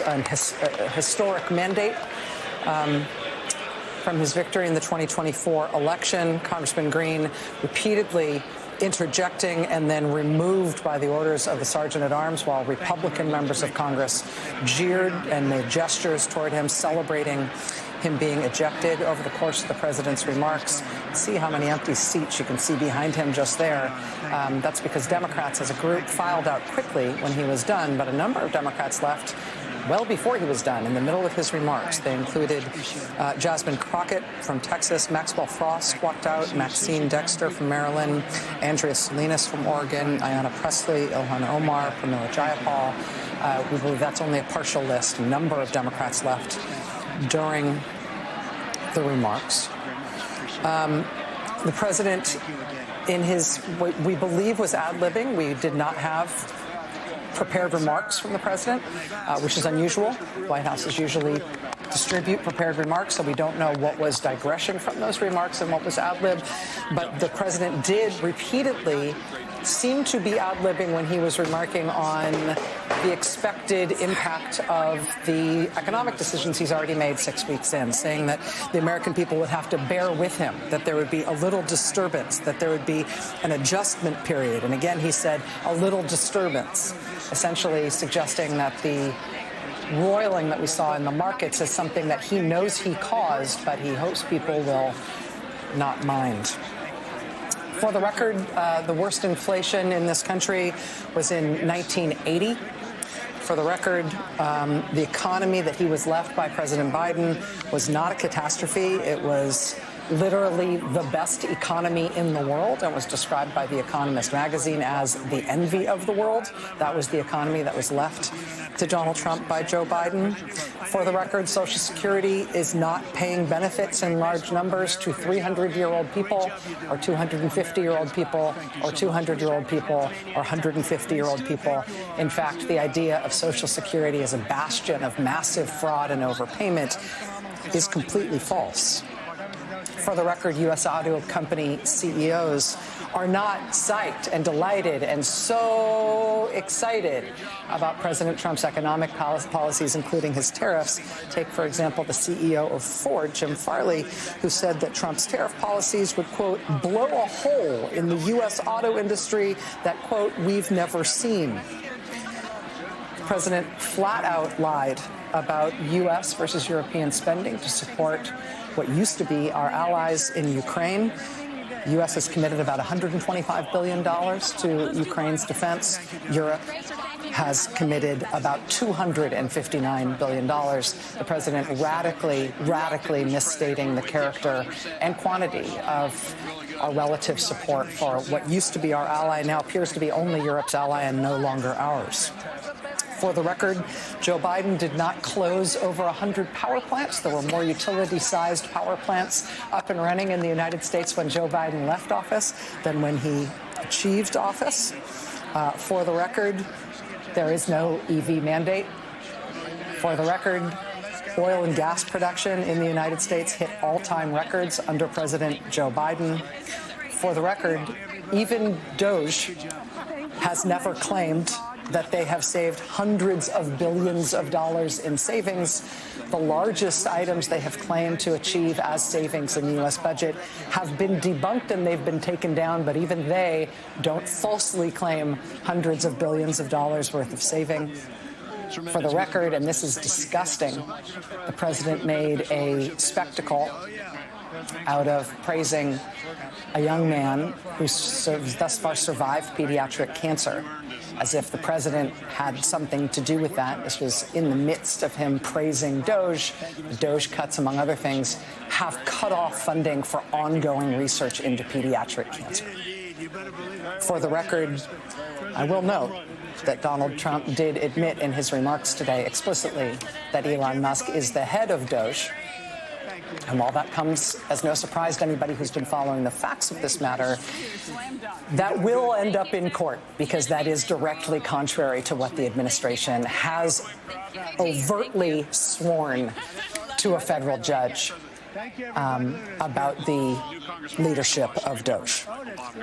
a historic mandate from his victory in the 2024 election. Congressman Green repeatedly interjecting and then removed by the orders of the Sergeant-at-Arms, while Republican members of Congress jeered and made gestures toward him, celebrating him being ejected over the course of the president's remarks. See how many empty seats you can see behind him just there. That's because Democrats as a group filed out quickly when he was done, but a number of Democrats left well before he was done, in the middle of his remarks. They included Jasmine Crockett from Texas, Maxwell Frost walked out, Maxine Dexter from Maryland, Andrea Salinas from Oregon, Ayanna Pressley, Ilhan Omar, Pramila Jayapal. We believe that's only a partial list. A number of Democrats left during the remarks. The president, in his, what we believe was ad-libbing, we did not have prepared remarks from the president, which is unusual. White Houses usually distribute prepared remarks, so we don't know what was digression from those remarks and what was ad-lib. But the president did repeatedly seem to be ad-libbing when he was remarking on the expected impact of the economic decisions he's already made 6 weeks in, saying that the American people would have to bear with him, that there would be a little disturbance, that there would be an adjustment period. And again, he said a little disturbance, essentially suggesting that the roiling that we saw in the markets is something that he knows he caused, but he hopes people will not mind. For the record, the worst inflation in this country was in 1980. For the record, the economy that he was left by President Biden was not a catastrophe. It was literally the best economy in the world and was described by The Economist magazine as the envy of the world. That was the economy that was left to Donald Trump by Joe Biden. For the record, Social Security is not paying benefits in large numbers to 300-year-old people or 250-year-old people or 200-year-old people or 150-year-old people. In fact, the idea of Social Security as a bastion of massive fraud and overpayment is completely false. For the record, U.S. auto company CEOs are not psyched and delighted and so excited about President Trump's economic policies, including his tariffs. Take, for example, the CEO of Ford, Jim Farley, who said that Trump's tariff policies would, quote, blow a hole in the U.S. auto industry that, quote, we've never seen. The president flat out lied about U.S. versus European spending to support what used to be our allies in Ukraine. The U.S. has committed about $125 billion to Ukraine's defense. Europe has committed about $259 billion. The president radically misstating the character and quantity of our relative support for what used to be our ally, now appears to be only Europe's ally and no longer ours. For the record, Joe Biden did not close over 100 power plants. There were more utility-sized power plants up and running in the United States when Joe Biden left office than when he achieved office. For the record, there is no EV mandate. For the record, oil and gas production in the United States hit all-time records under President Joe Biden. For the record, even DOGE has never claimed that they have saved hundreds of billions of dollars in savings. The largest items they have claimed to achieve as savings in the U.S. budget have been debunked and they've been taken down, but even they don't falsely claim hundreds of billions of dollars worth of saving. For the record, and this is disgusting, the president made a spectacle out of praising a young man who's thus far survived pediatric cancer, as if the president had something to do with that. This was in the midst of him praising DOGE. The DOGE cuts, among other things, have cut off funding for ongoing research into pediatric cancer. For the record, I will note that Donald Trump did admit in his remarks today explicitly that Elon Musk is the head of DOGE. And while that comes as no surprise to anybody who's been following the facts of this matter, that will end up in court because that is directly contrary to what the administration has overtly sworn to a federal judge about the leadership of DOGE.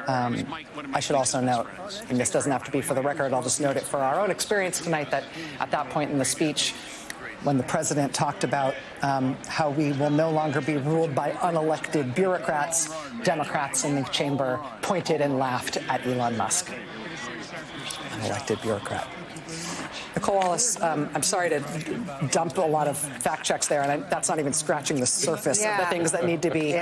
I should also note, and this doesn't have to be for the record, I'll just note it for our own experience tonight, that at that point in the speech, when the president talked about how we will no longer be ruled by unelected bureaucrats. Democrats in the chamber pointed and laughed at Elon Musk. Unelected bureaucrat. Nicole Wallace, I'm sorry to dump a lot of fact checks there, and that's not even scratching the surface of the things that need to be